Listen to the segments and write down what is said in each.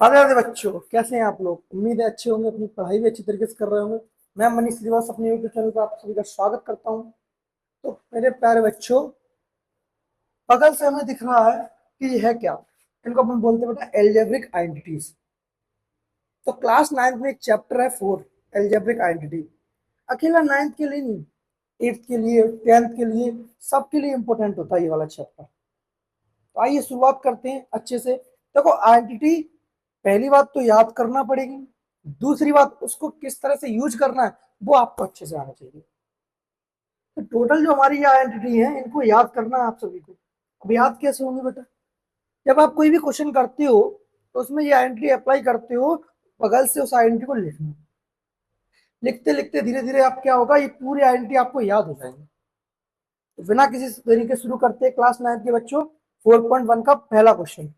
राधे राधे बच्चों, कैसे हैं आप लोग। उम्मीद है अच्छे होंगे, अपनी पढ़ाई भी अच्छी तरीके से कर रहे होंगे। मैं मनीष श्रीवास्तव अपने यूट्यूब चैनल पर आप सभी का स्वागत करता हूं। तो मेरे प्यारे बच्चों, बगल से हमें दिख रहा है कि ये है क्या। इनको अपन बोलते हैं बेटा एल्जेब्रिक आइडेंटिटीज। तो क्लास 9th में एक चैप्टर है 4, एल्जेब्रिक आइडेंटिटी। अकेला 9th के लिए नहीं, 8th के लिए, 10th के लिए, सबके लिए इंपॉर्टेंट होता है ये वाला चैप्टर। तो आइए शुरुआत करते हैं अच्छे से। देखो, आइडेंटिटी पहली बात तो याद करना पड़ेगी। दूसरी बात, उसको किस तरह से यूज करना है वो आपको अच्छे से आना चाहिए। तो टोटल जो हमारी ये आइडेंटिटी है, इनको याद करना है आप सभी को। अब याद कैसे होंगे बेटा, जब आप कोई भी क्वेश्चन करते हो तो उसमें ये आइडेंटिटी अप्लाई करते हो, बगल से उस आइडेंटिटी को लिखना। लिखते लिखते धीरे धीरे आप क्या होगा, ये पूरी आइडेंटिटी आपको याद हो जाएगी। तो बिना किसी तरीके शुरू करते क्लास 9 के बच्चों, 4.1 का पहला क्वेश्चन।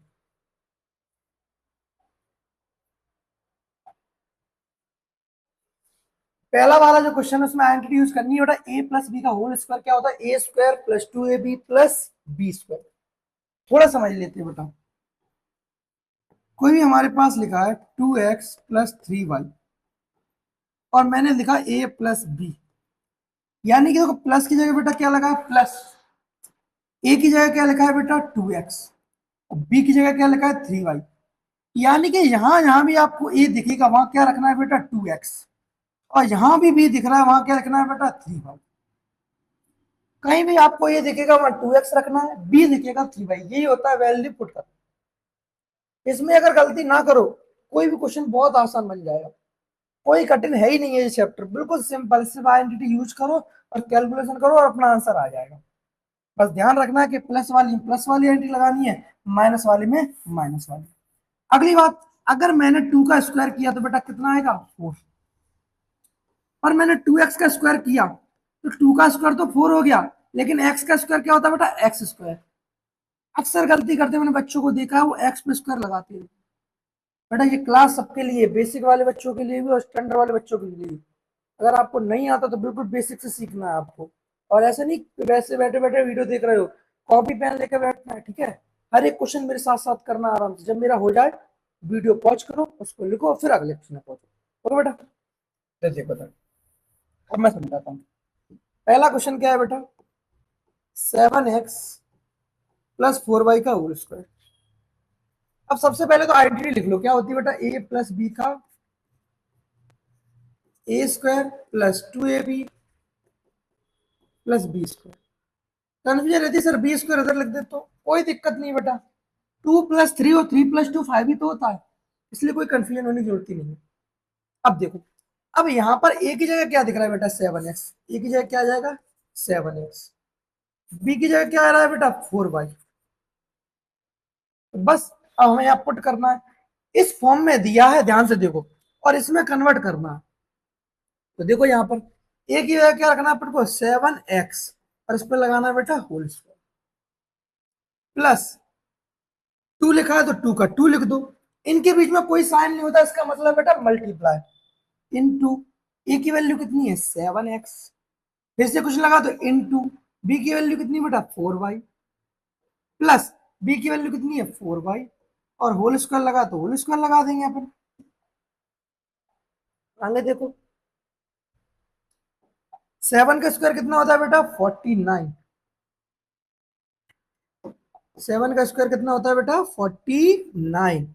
पहला वाला जो क्वेश्चन है उसमें आइडेंटिटी यूज करनी है बेटा, ए प्लस बी का होल स्क्वायर क्या होता है, A square plus 2ab plus B square. थोड़ा समझ लेते हैं बेटा। कोई भी हमारे पास लिखा है 2x प्लस 3y और मैंने लिखा a प्लस बी, यानी कि देखो प्लस की जगह बेटा क्या लगा है, प्लस। ए की जगह क्या लिखा है बेटा, 2x, और बी की जगह क्या लिखा है, 3y। यानी कि यहां यहां भी आपको ए दिखेगा, वहां क्या रखना है बेटा, 2x, और यहां भी बी दिख रहा है, वहां क्या रखना है बेटा, 3y। कहीं भी आपको ये दिखेगा वहां 2x रखना है, बी दिखेगा 3y। यही होता है वैल्यू पुट कर। इसमें अगर गलती ना करो, कोई भी क्वेश्चन बहुत आसान बन जाएगा। कोई कठिन है ही नहीं है ये चैप्टर, बिल्कुल सिंपल। सिर्फ आइडेंटिटी यूज करो और कैलकुलेशन करो और अपना आंसर आ जाएगा। बस ध्यान रखना है कि प्लस वाली एंट्री लगानी है, माइनस वाली में माइनस वाली। अगली बात, अगर मैंने 2 का स्क्वायर किया तो बेटा कितना आएगा, 4। और मैंने 2x का स्क्वायर किया तो 2 का स्क्वायर तो 4 हो गया, लेकिन x का स्क्वायर क्या होता है बेटा, एक्स स्क्वायर। अक्सर गलती करते मैंने बच्चों को देखा है, वो एक्स पे स्क्वायर लगाते हैं। बेटा ये क्लास सबके लिए, बेसिक वाले बच्चों के लिए भी और स्टैंडर्ड वाले बच्चों के लिए भी। अगर आपको नहीं आता तो बिल्कुल बेसिक से सीखना है आपको। और ऐसे नहीं वैसे बैठे बैठे वीडियो देख रहे हो, कॉपी पेन लेकर बैठना है, ठीक है। हर एक क्वेश्चन मेरे साथ साथ करना आराम से। जब मेरा हो जाए वीडियो पॉज करो, उसको लिखो, फिर अगले क्वेश्चन में पहुंचो। ओके बेटा, देखिए बता, अब मैं समझाता हूँ। पहला क्वेश्चन क्या है बेटा, 7x प्लस 4y का होल स्क्वायर। अब सबसे पहले तो आइडेंटिटी लिख लो, क्या होती है बेटा, a प्लस बी का A square plus 2ab plus B square. Confusion रहती है सर बी स्क्वायर इधर लिख दे तो कोई दिक्कत नहीं बेटा, 2 प्लस 3 और 3 प्लस 2 5 ही तो होता है, इसलिए कोई कंफ्यूजन होने की जरूरत ही नहीं है। अब देखो, अब यहाँ पर ए की जगह क्या दिख रहा है बेटा, 7x। ए की जगह क्या आ जाएगा, 7x। बी की जगह क्या आ रहा है बेटा, 4y। तो बस अब हमें यहाँ पुट करना है। इस फॉर्म में दिया है, ध्यान से देखो, और इसमें कन्वर्ट करना है। तो देखो यहाँ पर ए की जगह क्या रखना है अपन को, 7x, और इस पर लगाना है बेटा होल स्क्वायर, प्लस 2 लिखा है तो 2 का 2 लिख दो। इनके बीच में कोई साइन नहीं होता, इसका मतलब बेटा मल्टीप्लाई इनटू। ए की वैल्यू कितनी है, 7x, फिर से कुछ लगा तो इनटू। बी की वैल्यू कितनी बेटा, 4y, प्लस बी की वैल्यू कितनी है, 4y, और होल स्क्वायर लगा तो होल स्क्वायर लगा देंगे अपन। आगे देखो, 7 का स्क्वायर कितना होता है बेटा, 49। 7 का स्क्वायर कितना होता है बेटा, 49।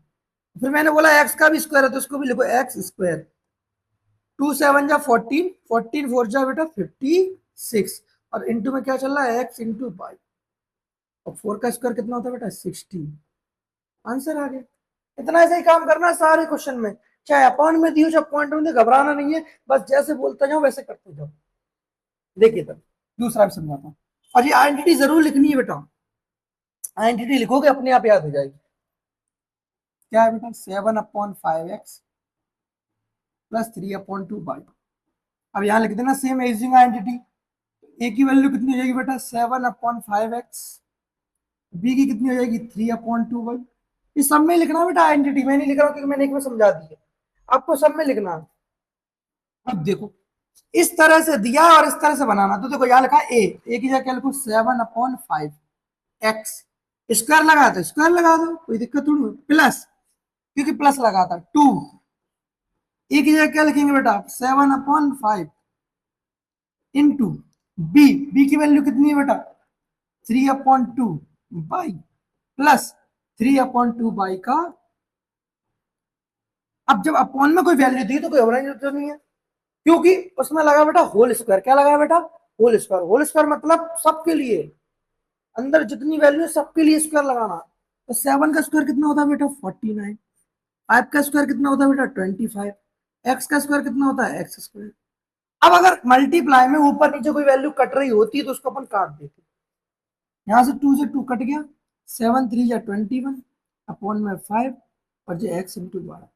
फिर मैंने बोला एक्स का भी स्क्वायर है तो उसको भी लिखो, एक्स स्क्वायर। 2 7 जा 14, 14 4 जा बेटा 56, और इंटू में क्या चल रहा है, एक्स इंटू वाई। और 4 का स्क्वायर कितना होता है बेटा, 16। आंसर आ गया। इतना ऐसे ही काम करना है सारे क्वेश्चन में, चाहे अपॉइंट में दियो चाहे पॉइंट में दियो, घबराना नहीं है। बस जैसे बोलते जाओ वैसे करते जाओ। देखिए तब दूसरा भी समझाता हूँ। और ये आइडेंटिटी जरूर लिखनी है बेटा, आइडेंटिटी लिखोगे अपने आप याद हो जाएगी। क्या है बेटा, 7/5x प्लस 3/2y। अब यहाँ लिख देना सेम एजिंग आइडेंटिटी। ए की वैल्यू कितनी हो जाएगी बेटा, 7/5x, बी की कितनी हो जाएगी, 3/2y। ये सब में लिखना बेटा आइडेंटिटी, मैं नहीं लिख रहा हूँ क्योंकि मैंने एक में समझा दी है, आपको सब में लिखना है। अब देखो, इस तरह से दिया और इस तरह से बनाना। तो देखो यहाँ लिखा ए की जगह क्या लिखो, 7/5x, स्क्वायर लगा तो स्क्वायर लगा दो, कोई दिक्कत थोड़ी, प्लस क्योंकि प्लस लगा था। 2 ए की जगह क्या लिखेंगे बेटा 7/5 इंटू बी की वैल्यू कितनी है बेटा 3/2 बाई प्लस 3/2 बाई का। अब जब अपॉन में कोई वैल्यू दी तो कोई घबराने की जरूरत नहीं है, क्योंकि उसमें लगा बेटा होल स्क्वायर। क्या लगा बेटा होल स्क्वायर। होल स्क्वायर मतलब सबके लिए, अंदर जितनी वैल्यू सबके लिए स्क्वायर लगाना। तो 7 का स्क्वायर कितना होता है बेटा 49, 5 का स्क्वायर कितना होता है बेटा 25, एक्स का स्क्वायर कितना होता है एक्स स्क्वायर। अब अगर मल्टीप्लाई में ऊपर नीचे कोई वैल्यू कट रही होती है तो उसको अपन काट देते। यहां से 2 से 2 कट गया, 7 3 या 21 अपॉन में 5 और जो एक्स इंटू 12।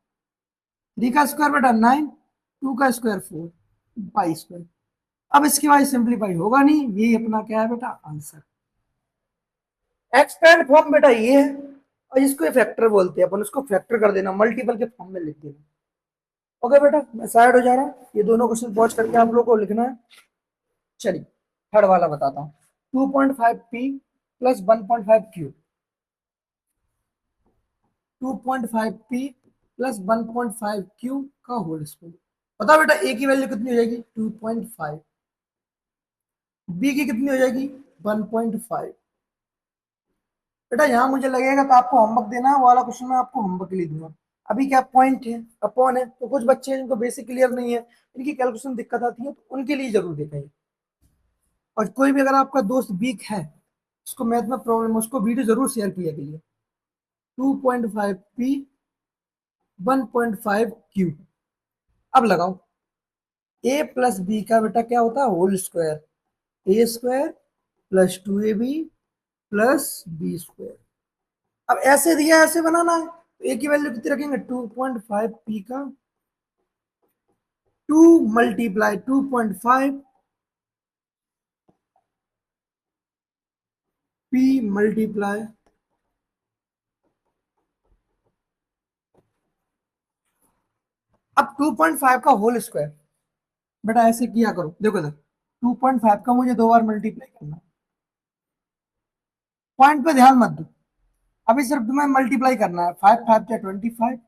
3 का स्क्वायर बेटा 9, 2 का स्क्वायर 4 बाई स्क्वायर। अब इसके बाद सिंप्लीफाई होगा नहीं, यही अपना क्या है बेटा आंसर। एक्सपेंड फॉर्म बेटा ये है, और इसको फैक्टर बोलते हैं अपन, उसको फैक्टर कर देना, मल्टीपल के फॉर्म में लिख देना। ओके बेटा मैं साइड हो जा रहा हूँ, ये दोनों क्वेश्चन पॉज करके आप लोगों को लिखना है। चलिए थर्ड वाला बताता हूँ। 2.5 P plus 1.5 Q, 2.5 P plus 1.5 Q का होल स्क्वायर। बता बेटा ए की वैल्यू कितनी हो जाएगी 2.5, बी की कितनी हो जाएगी 1.5। बेटा यहाँ मुझे लगेगा तो आपको होमवर्क देना है, वो वाला क्वेश्चन मैं आपको होमवर्क के लिए दूंगा। अभी क्या पॉइंट है अपॉन है, तो कुछ बच्चे हैं जिनको बेसिक क्लियर नहीं है, इनकी कैलकुलेशन दिक्कत आती है, तो उनके लिए जरूर देखेंगे। और कोई भी अगर आपका दोस्त वीक है, उसको मैथ में प्रॉब्लम है, उसको वीडियो जरूर शेयर किया करिए। 2.5 पी 1.5 क्यू। अब लगाओ ए प्लस बी का बेटा क्या होता है whole square, A square plus 2ab plus B square. अब ऐसे दिया ऐसे बनाना है, तो ए की वैल्यू कितनी रखेंगे 2.5 पी का 2 मल्टीप्लाई 2.5 पी मल्टीप्लाई अब 2.5 का होल स्क्वायर। बेटा ऐसे किया करो, देखो इधर 2.5 का मुझे 2 बार मल्टीप्लाई करना है, पॉइंट पे ध्यान मत दो, अभी सिर्फ तुम्हें मल्टीप्लाई करना है। 5 5 या 25,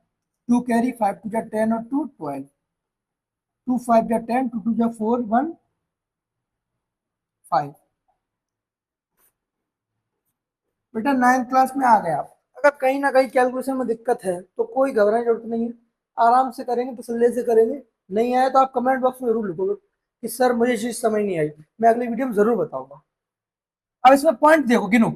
2 कैरी, 5 2 या 10 और 2 12, 2 5 या 10, 2 2 या 4 1 5। बेटा 9th क्लास में आ गए आप, अगर कहीं ना कहीं कैलकुलेशन में दिक्कत है तो कोई घबराने की जरूरत नहीं है, आराम से करेंगे, तसल्ली से करेंगे। नहीं आया तो आप कमेंट बॉक्स में जरूर लिखोगे कि सर मुझे चीज समझ नहीं आई, मैं अगली वीडियो में जरूर बताऊंगा। अब इसमें पॉइंट देखो, गिनो,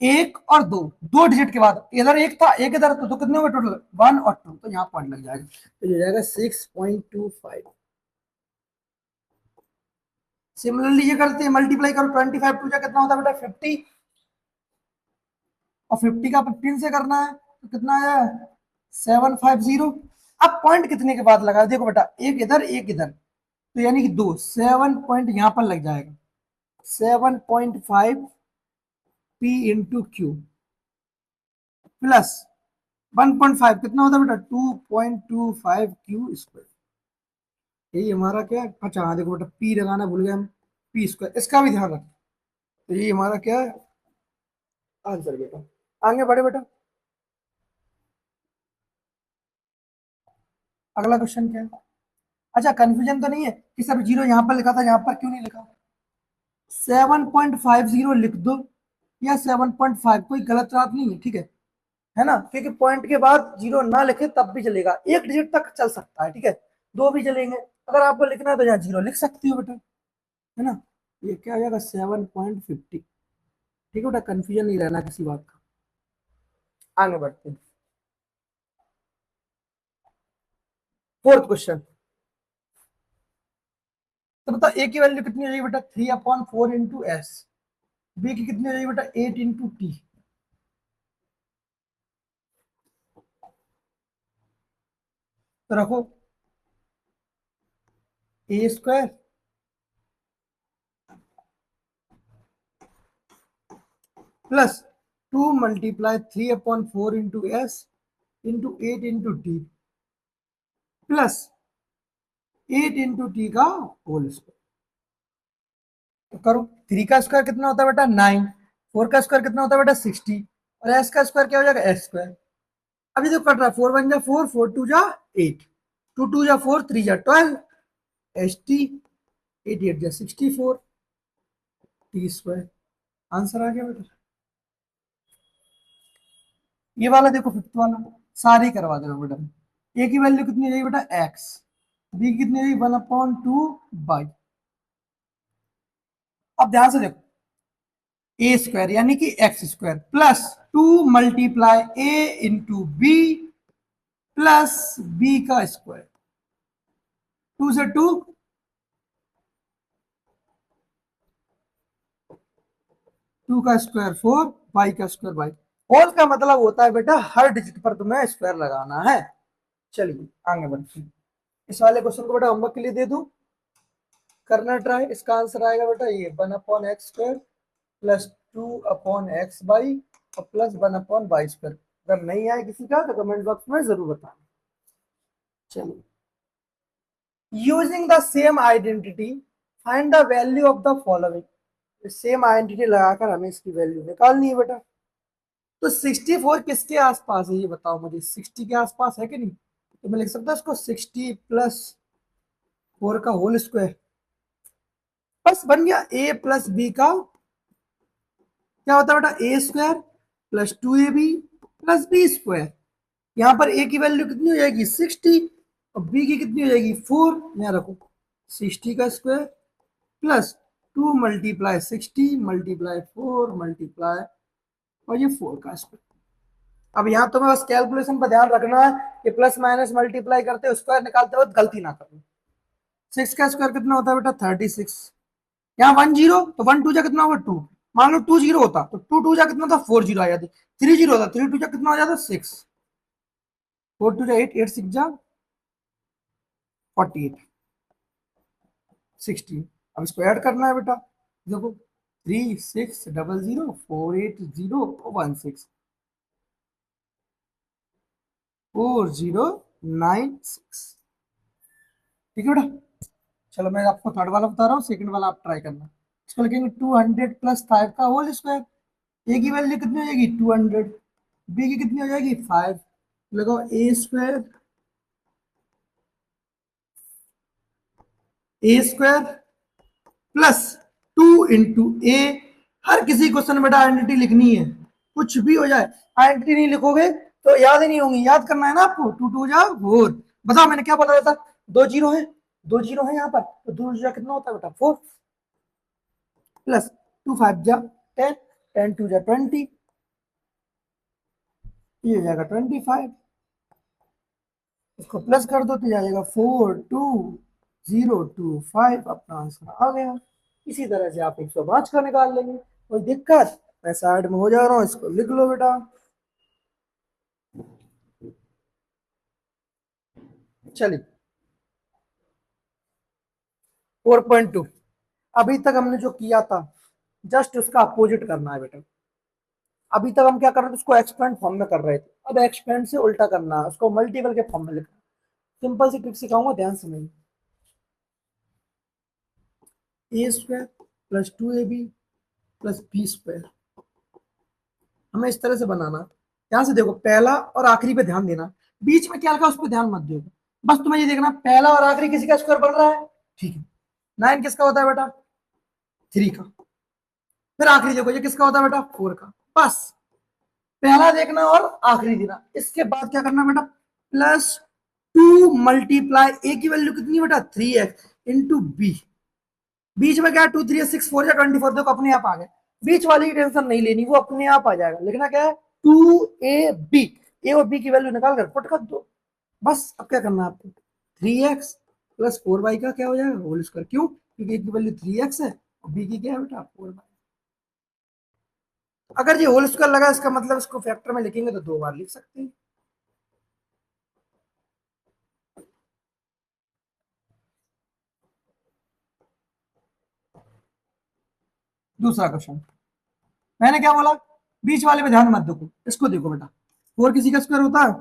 एक और दो, दो डिजिट के बाद इधर एक था एक इधर, तो कितने हुए टोटल 1 और 2, तो यहाँ पॉइंट लग जाएगा, तो ये जाएगा 6.25। सिमिलरली ये करते हैं, मल्टीप्लाई करो 25 टू जा कितना होता है बेटा 50, और 50 का 15 से करना है तो कितना आया 750। अब पॉइंट कितने के बाद लगा देखो बेटा, एक इधर, तो यानी कि दो, 7 पॉइंट यहां पर लग जाएगा, 7.5 पी इंटू क्यू प्लस 1.5 कितना होता है बेटा 2.25 क्यू स्क्वायर। यही हमारा क्या है, अच्छा हाँ देखो बेटा पी लगाना भूल गए हम, पी स्क्वायर, इसका भी ध्यान रखें। तो ये हमारा क्या है आंसर बेटा। आगे बढ़े बेटा, अगला क्वेश्चन क्या है। अच्छा कंफ्यूजन तो नहीं है कि सर जीरो यहाँ पर लिखा था यहाँ पर क्यों नहीं लिखा। 7.50 लिख दो या 7.5, कोई गलत बात नहीं है, ठीक है ना, क्योंकि पॉइंट के बाद जीरो ना लिखे तब भी चलेगा, एक डिजिट तक चल सकता है, ठीक है, दो भी चलेंगे। अगर आपको लिखना है तो यहाँ जीरो लिख सकती हो बेटा, है ना। ये क्या हो जाएगा 7.50, ठीक है बेटा, कंफ्यूजन नहीं रहना किसी बात का। आगे बढ़ते हैं, फोर्थ क्वेश्चन। तो बता ए की वैल्यू कितनी हो जाएगी बेटा 3/4 इंटू एस, बी की कितनी हो जाएगी बेटा 8 इंटू टी। तो रखो A square plus 2 multiply 3/4 into S into 8 into T plus 8 into T का होल स्क्वायर। तो करो, 3 का स्क्वायर कितना होता है बेटा 9, 4 का स्क्वायर कितना होता है बेटा 60, और एस का स्क्वायर क्या हो जाएगा एस स्क्वायर। अभी तो कट रहा है, 4 1 जा 4, 4 2 जा 8, 2 2 जा 4, 3 जा 12, एच टी 8 8 जा 64 टी स्क्वायर। आंसर आ गया बेटा। ये वाला देखो फिफ्थ वाला सारे करवा दे बेटा। ए की वैल्यू कितनी रहेगी बेटा एक्स, बी कितनी रहेगी 1/2 अब ध्यान से देखो, ए स्क्वायर यानी कि एक्स स्क्वायर प्लस 2 × ए इंटू बी प्लस बी का स्क्वायर, 2 से 2, 2 का स्क्वायर 4, बाई का स्क्वायर बाई। होल का मतलब होता है बेटा हर डिजिट पर तुम्हें स्क्वायर लगाना है। चलिए आगे बढ़ते हैं। इस वाले क्वेश्चन को बेटा होमवर्क के लिए दे दूं, करना ट्राई। इसका आंसर आएगा बेटा ये 1/x² प्लस 2/x/y और प्लस 1/y²। अगर नहीं आए किसी का तो कमेंट बॉक्स में जरूर बताना। चलिए, using the same identity find the value of the following. Same identity लगाकर हमें इसकी वैल्यू निकालनी है बेटा। तो 64 किसके आसपास है ये बताओ मुझे, 60 के आसपास है कि नहीं? तो मैं लिख सकता हूँ इसको 60 प्लस 4 का होल स्क्वायर, बस बन गया ए प्लस बी का क्या होता है बेटा A square plus 2ab plus B square. यहाँ पर ए की वैल्यू कितनी हो जाएगी 60 और बी की कितनी हो जाएगी 4। यहाँ रखो 60 का स्क्वायर प्लस 2 × 60 × 4 मल्टीप्लाई और ये 4 का स्क्वायर। अब यहाँ तुम्हें बस कैलकुलेशन पर ध्यान रखना है कि प्लस माइनस मल्टीप्लाई करते स्क्वायर निकालते वक्त गलती ना करो। 6 का स्क्वायर कितना होता है बेटा 36। यहाँ 1 0 तो 1 2 जा कितना होगा 2। मान लो 2 0 होता तो 2 2 जा कितना था 4 0 आ जाती। 3 0 होता 3 2 जा कितना हो जाता 6। 4 2 जा 8 8 6 जा 48 16। अब इसको ऐड करना है बेटा, देखो 3 6 0 0 4 8 0 1 6 4 0 9 6। ठीक है बेटा। चलो मैं आपको थर्ड वाला बता रहा हूँ, सेकंड वाला आप ट्राई करना। इसको लिखेंगे 200 + 5 का होल स्क्वायर। ए की वैल्यू कितनी हो जाएगी 200, बी की कितनी हो जाएगी 5। लगाओ ए स्क्वायर प्लस 2 × ए। हर किसी क्वेश्चन में बेटा आइडेंटिटी लिखनी है, कुछ भी हो जाए आइडेंटिटी नहीं लिखोगे तो याद ही नहीं होंगी। याद करना है ना आपको, 2 2 जा 4। बताओ मैंने क्या बताया था, 2 0 है, 2 0 है यहाँ पर, तो 2 0 कितना होता है बेटा 4 प्लस 2 5 जा 10 10 2 जा 20, ये हो जाएगा 25। इसको प्लस कर दो तो जाएगा 4 2 0 2 5। अपना आंसर आ गया। इसी तरह से आप 105 का निकाल लेंगे, कोई दिक्कत? मैं साइड में हो जा रहा हूँ, इसको लिख लो बेटा। चलिए 4.2। अभी तक हमने जो किया था जस्ट उसका अपोजिट करना है बेटा। अभी तक हम क्या कर रहे थे, उसको एक्सपेंड फॉर्म में कर रहे थे, अब एक्सपेंड से उल्टा करना है, उसको मल्टीपल के फॉर्म में लिखना। सिंपल सी ट्रिक सिखाऊंगा, ध्यान समझिए। A square plus 2ab plus B square हमें इस तरह से बनाना। ध्यान से देखो, पहला और आखिरी पे ध्यान देना, बीच में क्या लिखा उस पर ध्यान मत दो। बस तुम्हें ये देखना पहला और आखिरी किसी का स्क्वायर बन रहा है, ठीक है। 9 किसका होता है बेटा 3 का। फिर आखिरी देखो ये किसका होता है बेटा 4 का। बस पहला देखना और आखिरी देना। इसके बाद क्या करना बेटा प्लस 2 × ए की वैल्यू कितनी बेटा 3x इंटू बी। बीच में क्या 2 3 6 4 या 24, देखो अपने आप आ गए। बीच वाली की टेंशन नहीं लेनी, वो अपने आप आ जाएगा। लिखना क्या है 2ab, ए और बी की वैल्यू निकाल कर पुट कर दो। बस अब क्या करना है आपको 3x प्लस 4y का क्या हो जाएगा होल स्क्वायर। क्यों? क्योंकि ए की वैल्यू 3x है और बी की क्या है बेटा 4y। अगर ये होल स्क्वायर लगा इसका मतलब इसको फैक्टर में लिखेंगे तो 2 बार लिख सकते हैं। दूसरा क्वेश्चन, मैंने क्या बोला, बीच वाले पे ध्यान मत देखो, इसको देखो बेटा। 4 किसी का स्क्वायर होता है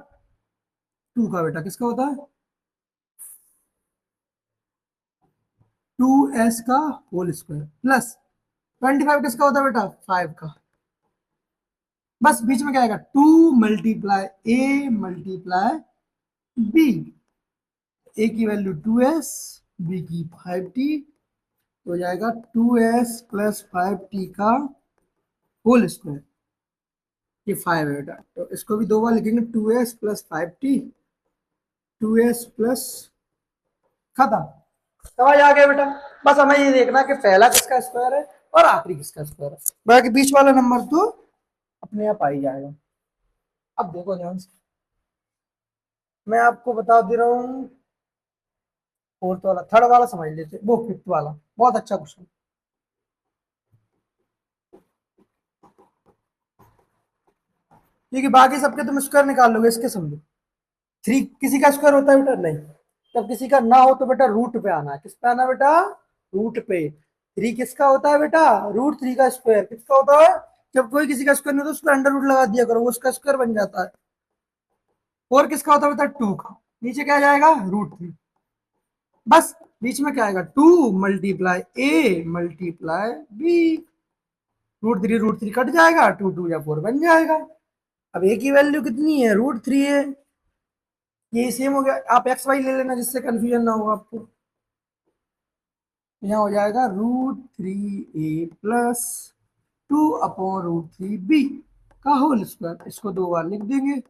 2 का, बेटा किसका होता है 2s का होल स्क्वायर प्लस 25 किसका होता है बेटा 5 का। बस बीच में क्या आएगा, 2 मल्टीप्लाई ए मल्टीप्लाई बी, ए की वैल्यू 2s, बी की 5t, हो जाएगा 2s प्लस 5t का होल स्क्वायर। ये 5 है बेटा, तो इसको भी दो बार लिखेंगे, 2s plus 5t, 2s plus, खत्म। समझ आ गया बेटा। बस हमें ये देखना कि पहला किसका स्क्वायर है और आखिरी किसका स्क्वायर है, बाकी बीच वाला नंबर तो अपने आप आ ही जाएगा। अब देखो ध्यान से, मैं आपको बता दे रहा हूँ, फोर्थ वाला, थर्ड वाला समझ लेते, वो फिफ्थ वाला बहुत अच्छा क्वेश्चन। क्योंकि बाकी सबके तुम स्क्वायर निकाल लोगे, इसके समझो। थ्री किसी का स्क्वायर होता है बेटा, नहीं। जब किसी का ना हो तो बेटा रूट पे आना है। किस पे आना बेटा, रूट पे। थ्री किसका होता है बेटा, रूट थ्री का स्क्वायर किसका होता है, जब कोई किसी का स्क्वायर नहीं होता उसको अंडर रूट लगा दिया करो, वो उसका स्क्वायर बन जाता है। फोर किसका होता है बेटा, टू का, नीचे क्या जाएगा, रूट थ्री। बस बीच में क्या आएगा, two multiply A multiply B, root three cut जाएगा, टू टू या फोर बन जाएगा। अब ए की वैल्यू कितनी है, रूट थ्री है, ये सेम हो गया। आप एक्स वाई ले लेना जिससे कंफ्यूजन ना हो आपको। यहाँ हो जाएगा √3a प्लस 2/√3b का होल स्क्वायर, इसको दो बार लिख देंगे।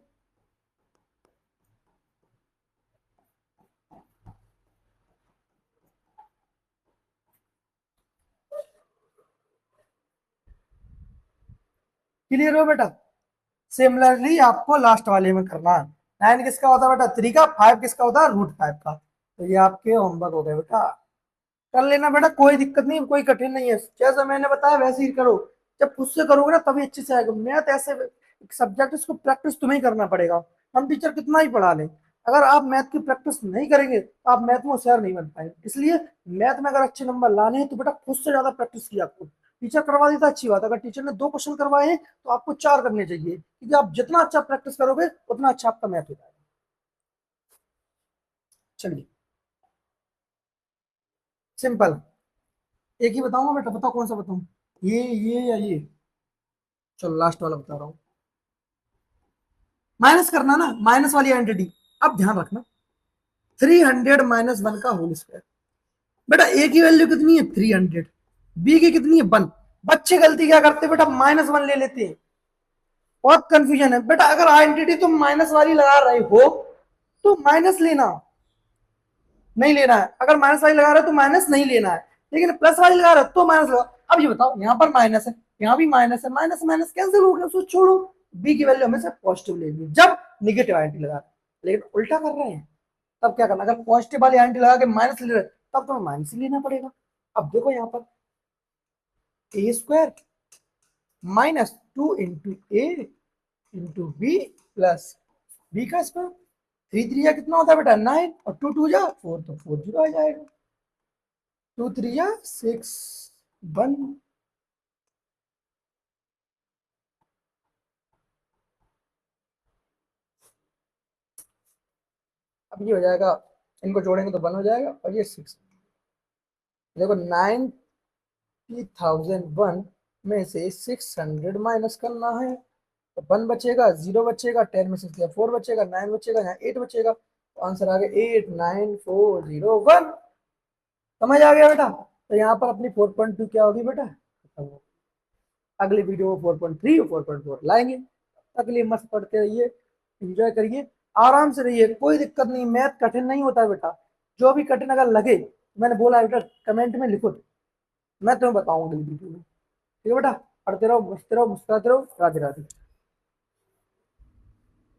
क्लियर हो बेटा। सिमिलरली आपको लास्ट वाले में करना है। 9 किसका होता है बेटा, 3 का, 5 किसका होता है, √5 का। तो ये आपके होमवर्क हो गए बेटा, कर लेना बेटा, कोई दिक्कत नहीं, कोई कठिन नहीं है, जैसा मैंने बताया वैसे ही करो। जब खुद से करोगे ना तभी अच्छे से आएगा। मैथ ऐसे सब्जेक्ट, इसको प्रैक्टिस तुम्हें ही करना पड़ेगा। हम टीचर कितना ही पढ़ा लें, अगर आप मैथ की प्रैक्टिस नहीं करेंगे तो आप मैथ में होशियार नहीं बन पाएंगे। इसलिए मैथ में अगर अच्छे नंबर लाने हैं तो बेटा खुद से ज्यादा प्रैक्टिस किया आपको। टीचर करवा देता अच्छी बात, अगर टीचर ने 2 क्वेश्चन करवाए हैं तो आपको 4 करने चाहिए, क्योंकि आप जितना अच्छा प्रैक्टिस करोगे उतना अच्छा आपका मैथ हो जाएगा। चलिए, सिंपल एक ही बताऊंगा बेटा, बताओ कौन सा बताऊं, ये या ये। चलो लास्ट वाला बता रहा हूँ। माइनस करना ना, माइनस वाली आइडेंटिटी। अब ध्यान रखना, 300 - 1 का होल स्क्वायर। बेटा ए की वैल्यू कितनी है, 300, बी की कितनी है, 1। बच्चे गलती क्या करते हैं बेटा, -1 ले लेते हैं। बहुत कंफ्यूजन है बेटा, अगर आइडेंटिटी तुम माइनस वाली लगा रहे हो तो माइनस लेना, नहीं लेना है। अगर माइनस वाली लगा रहे हो तो माइनस नहीं लेना है, लेकिन प्लस वाली लगा रहे हो तो माइनस लगा। अब ये बताओ, यहाँ पर माइनस है, यहाँ भी माइनस है, माइनस माइनस कैंसिल हो गया, उसको छोड़ो। बी की वैल्यू हमेशा पॉजिटिव लेनी जब निगेटिव आइडेंटिटी लगा रहे हैं। लेकिन उल्टा कर रहे हैं तब क्या करना, अगर पॉजिटिव वाली आइडेंटिटी लगा के माइनस ले रहे हैं तब तुम्हें माइनस ही लेना पड़ेगा। अब देखो यहाँ पर A square -2 × a × b plus B का स्क्वायर। 3 3 कितना होता है बेटा, 9, और 2 2 जा 4, तो 4 0 आ जाएगा। 2 3 जा 6 1। अब ये हो जाएगा, इनको जोड़ेंगे तो 1 हो जाएगा, और ये 6। देखो 90,001 में से 600 माइनस करना है, तो 1 बचेगा, 0 बचेगा, 10 में से 4 बचेगा, 9 बचेगा, यहाँ 8 बचेगा, तो आंसर आ गया 89401। समझ आ गया बेटा। तो यहाँ पर अपनी 4.2 क्या होगी बेटा, खत्म होगी। अगली वीडियो में 4.3 और 4.4 लाएंगे। तक लिए मस्त पढ़ते रहिए, एंजॉय करिए, आराम से रहिए, कोई दिक्कत नहीं। मैथ कठिन नहीं होता है बेटा, जो भी कठिन अगर लगे तो मैंने बोला बेटा कमेंट में लिखो, मैं तुम्हें बताऊंगा अगली वीडियो में। ठीक है बेटा, पढ़ते रहो, बचते रहो, मुस्कुराते रहो। राधे राधे।